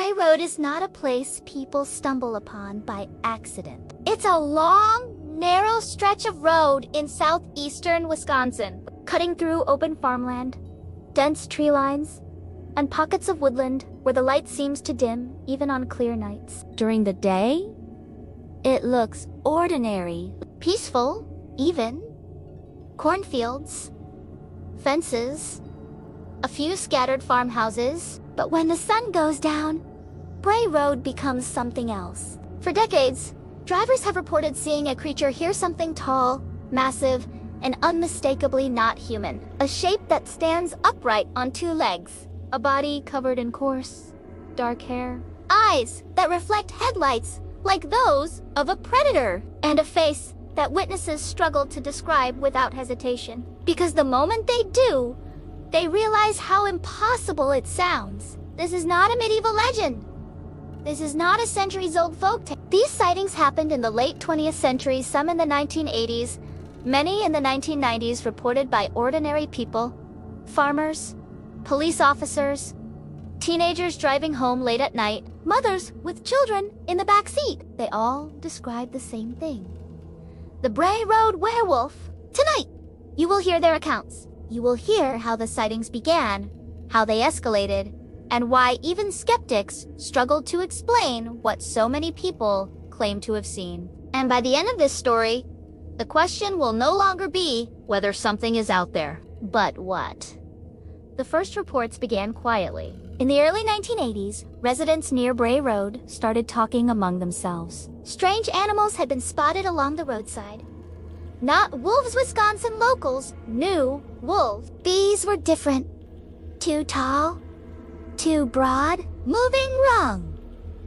Bray Road is not a place people stumble upon by accident. It's a long, narrow stretch of road in southeastern Wisconsin, cutting through open farmland, dense tree lines, and pockets of woodland where the light seems to dim even on clear nights. During the day, it looks ordinary, peaceful, even. Cornfields, fences, a few scattered farmhouses. But when the sun goes down, Bray Road becomes something else. For decades, drivers have reported seeing a creature hear something tall, massive, and unmistakably not human. A shape that stands upright on two legs, a body covered in coarse, dark hair, eyes that reflect headlights like those of a predator, and a face that witnesses struggle to describe without hesitation. Because the moment they do, they realize how impossible it sounds. This is not a medieval legend. This is not a centuries-old folktale. These sightings happened in the late 20th century, some in the 1980s, many in the 1990s, reported by ordinary people, farmers, police officers, teenagers driving home late at night, mothers with children in the back seat. They all describe the same thing. The Bray Road Werewolf. Tonight, you will hear their accounts. You will hear how the sightings began, how they escalated, and why even skeptics struggled to explain what so many people claim to have seen. And by the end of this story, the question will no longer be whether something is out there, but what. The first reports began quietly. In the early 1980s, residents near Bray Road started talking among themselves. Strange animals had been spotted along the roadside. Not wolves. Wisconsin locals knew wolves. These were different. Too tall, too broad, moving wrong.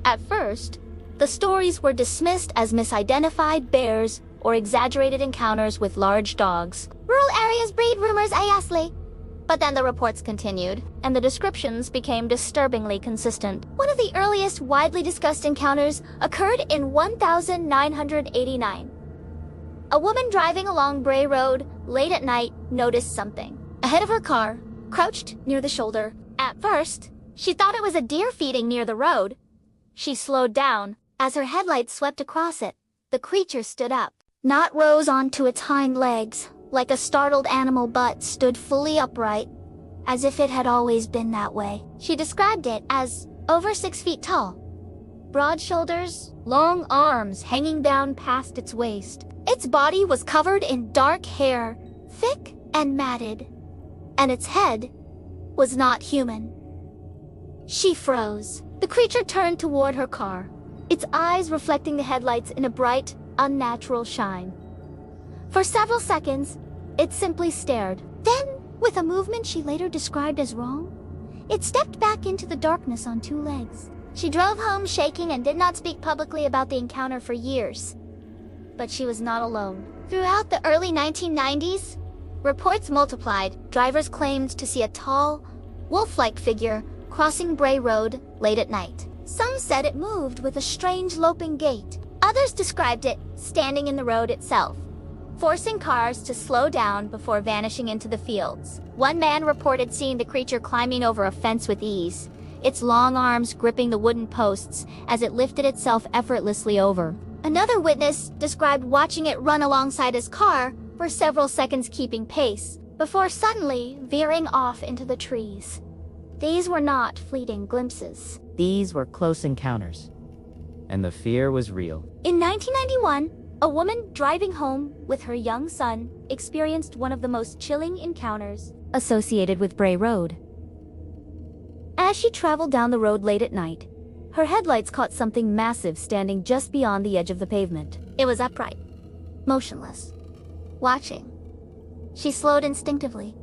At first, the stories were dismissed as misidentified bears or exaggerated encounters with large dogs. Rural areas breed rumors, Ayasli. But then the reports continued, and the descriptions became disturbingly consistent. One of the earliest widely discussed encounters occurred in 1989. A woman driving along Bray Road late at night noticed something ahead of her car, crouched near the shoulder. At first, she thought it was a deer feeding near the road. She slowed down. As her headlights swept across it, the creature stood up, not rose onto its hind legs, like a startled animal, but stood fully upright, as if it had always been that way. She described it as over 6 feet tall, broad shoulders, long arms hanging down past its waist. Its body was covered in dark hair, thick and matted, and its head was not human. She froze. The creature turned toward her car, its eyes reflecting the headlights in a bright, unnatural shine. For several seconds, it simply stared. Then, with a movement she later described as wrong, it stepped back into the darkness on 2 legs. She drove home shaking and did not speak publicly about the encounter for years. But she was not alone. Throughout the early 1990s, reports multiplied. Drivers claimed to see a tall, wolf-like figure crossing Bray Road late at night. Some said it moved with a strange loping gait. Others described it standing in the road itself, forcing cars to slow down before vanishing into the fields. One man reported seeing the creature climbing over a fence with ease, its long arms gripping the wooden posts as it lifted itself effortlessly over. Another witness described watching it run alongside his car for several seconds, keeping pace, before suddenly veering off into the trees. These were not fleeting glimpses. These were close encounters, and the fear was real. In 1991, a woman driving home with her young son experienced one of the most chilling encounters associated with Bray Road. As she traveled down the road late at night, her headlights caught something massive standing just beyond the edge of the pavement. It was upright, motionless, watching. She slowed instinctively,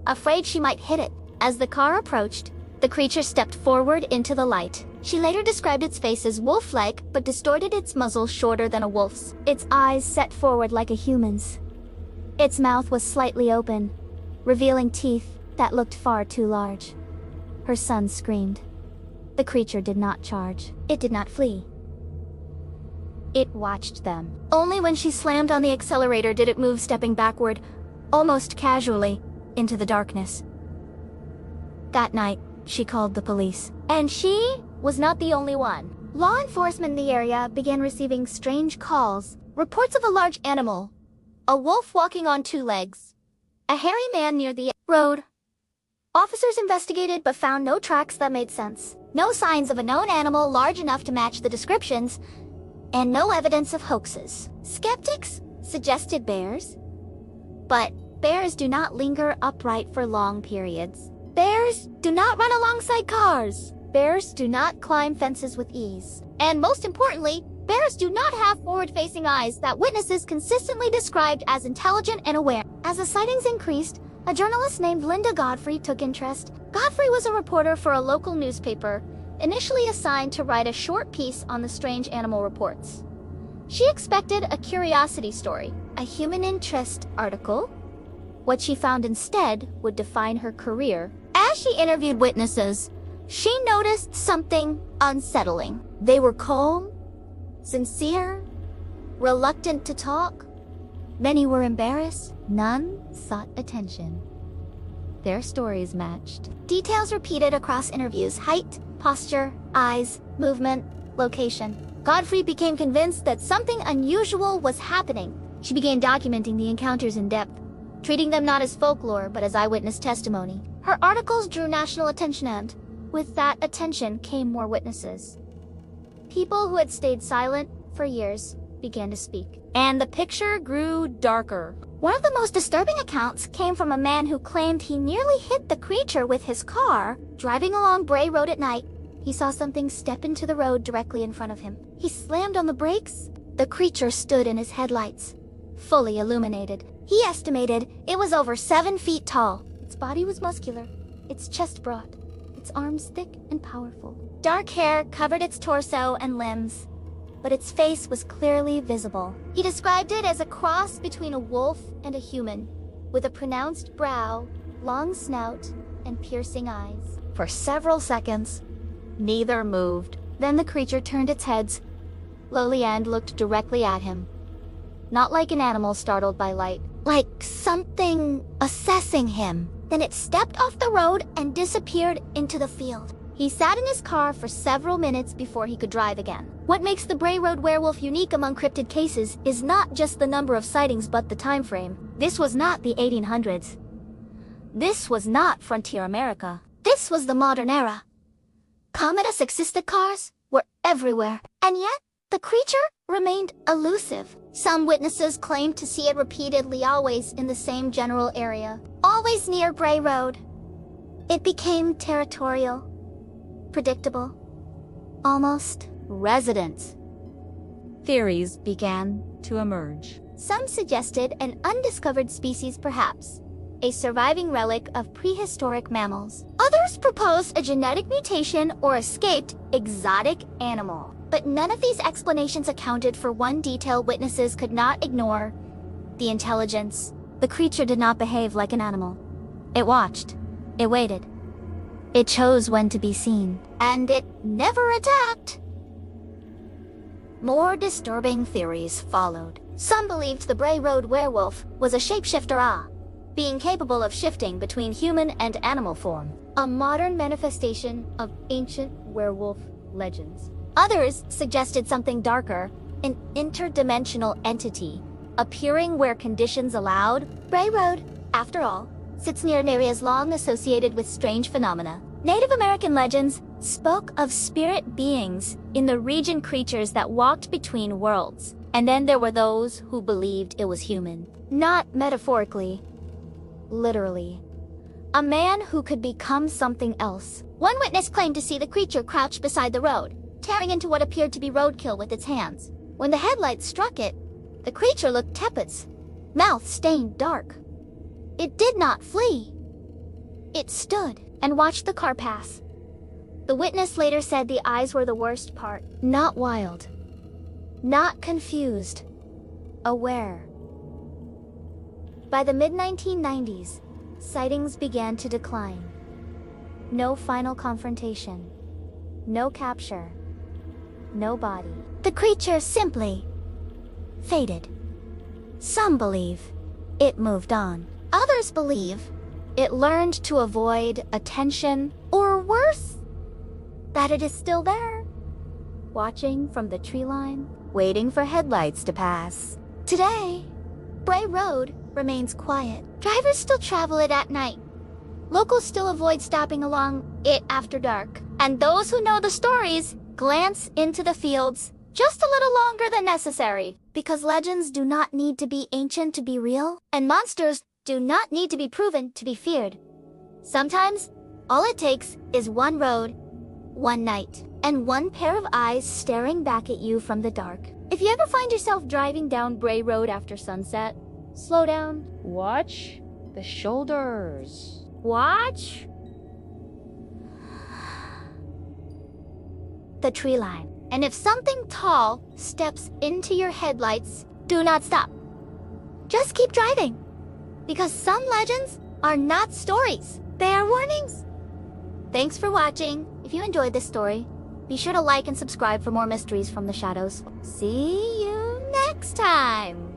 afraid she might hit it. As the car approached, the creature stepped forward into the light. She later described its face as wolf-like, but distorted its muzzle shorter than a wolf's. Its eyes set forward like a human's. Its mouth was slightly open, revealing teeth that looked far too large. Her son screamed. The creature did not charge. It did not flee. It watched them. Only when she slammed on the accelerator did it move, stepping backward, almost casually, into the darkness. That night, she called the police. And she was not the only one. Law enforcement in the area began receiving strange calls, reports of a large animal, a wolf walking on two legs, a hairy man near the road. Officers investigated but found no tracks that made sense. No signs of a known animal large enough to match the descriptions, and no evidence of hoaxes. Skeptics suggested bears, but bears do not linger upright for long periods. Bears do not run alongside cars. Bears do not climb fences with ease. And most importantly, bears do not have forward-facing eyes that witnesses consistently described as intelligent and aware. As the sightings increased, a journalist named Linda Godfrey took interest. Godfrey was a reporter for a local newspaper, initially assigned to write a short piece on the strange animal reports. She expected a curiosity story, a human interest article. What she found instead would define her career. As she interviewed witnesses, she noticed something unsettling. They were calm, sincere, reluctant to talk. Many were embarrassed. None sought attention. Their stories matched. Details repeated across interviews: height, posture, eyes, movement, location. Godfrey became convinced that something unusual was happening. She began documenting the encounters in depth, treating them not as folklore but as eyewitness testimony. Her articles drew national attention, and with that attention came more witnesses. People who had stayed silent for years began to speak, and the picture grew darker. One of the most disturbing accounts came from a man who claimed he nearly hit the creature with his car. Driving along Bray Road at night, he saw something step into the road directly in front of him. He slammed on the brakes. The creature stood in his headlights, fully illuminated. He estimated it was over 7 feet tall. Its body was muscular, its chest broad, its arms thick and powerful. Dark hair covered its torso and limbs, but its face was clearly visible. He described it as a cross between a wolf and a human, with a pronounced brow, long snout, and piercing eyes. For several seconds, neither moved. Then the creature turned its head slowly and looked directly at him. Not like an animal startled by light, like something assessing him. Then it stepped off the road and disappeared into the field. He sat in his car for several minutes before he could drive again. What makes the Bray Road Werewolf unique among cryptid cases is not just the number of sightings but the time frame. This was not the 1800s. This was not frontier America. This was the modern era. Commodus existed cars were everywhere, and yet the creature remained elusive. Some witnesses claimed to see it repeatedly, always in the same general area, always near Bray Road. It became territorial, predictable, almost resident. Theories began to emerge. Some suggested an undiscovered species, perhaps a surviving relic of prehistoric mammals. Others proposed a genetic mutation or escaped exotic animal. But none of these explanations accounted for one detail witnesses could not ignore: the intelligence. The creature did not behave like an animal. It watched. It waited. It chose when to be seen. And it never attacked. More disturbing theories followed. Some believed the Bray Road Werewolf was a shapeshifter, being capable of shifting between human and animal form, a modern manifestation of ancient werewolf legends. Others suggested something darker, an interdimensional entity, appearing where conditions allowed. Bray Road, after all, sits near areas long associated with strange phenomena. Native American legends spoke of spirit beings in the region, creatures that walked between worlds. And then there were those who believed it was human. Not metaphorically, literally. A man who could become something else. One witness claimed to see the creature crouch beside the road, tearing into what appeared to be roadkill with its hands. When the headlights struck it, the creature looked tepid, mouth stained dark. It did not flee. It stood and watched the car pass. The witness later said the eyes were the worst part. Not wild, not confused, aware. By the mid-1990s, sightings began to decline. No final confrontation, no capture, no body. The creature simply faded. Some believe it moved on. Others believe it learned to avoid attention, or worse, that it is still there, watching from the tree line, waiting for headlights to pass. Today, Bray Road remains quiet. Drivers still travel it at night. Locals still avoid stopping along it after dark. And those who know the stories glance into the fields just a little longer than necessary. Because legends do not need to be ancient to be real, and monsters do not need to be proven to be feared. Sometimes, all it takes is one road, one night, and one pair of eyes staring back at you from the dark. If you ever find yourself driving down Bray Road after sunset, slow down. Watch the shoulders. Watch the tree line. And if something tall steps into your headlights, do not stop. Just keep driving. Because some legends are not stories. They are warnings. Thanks for watching. If you enjoyed this story, be sure to like and subscribe for more mysteries from the shadows. See you next time.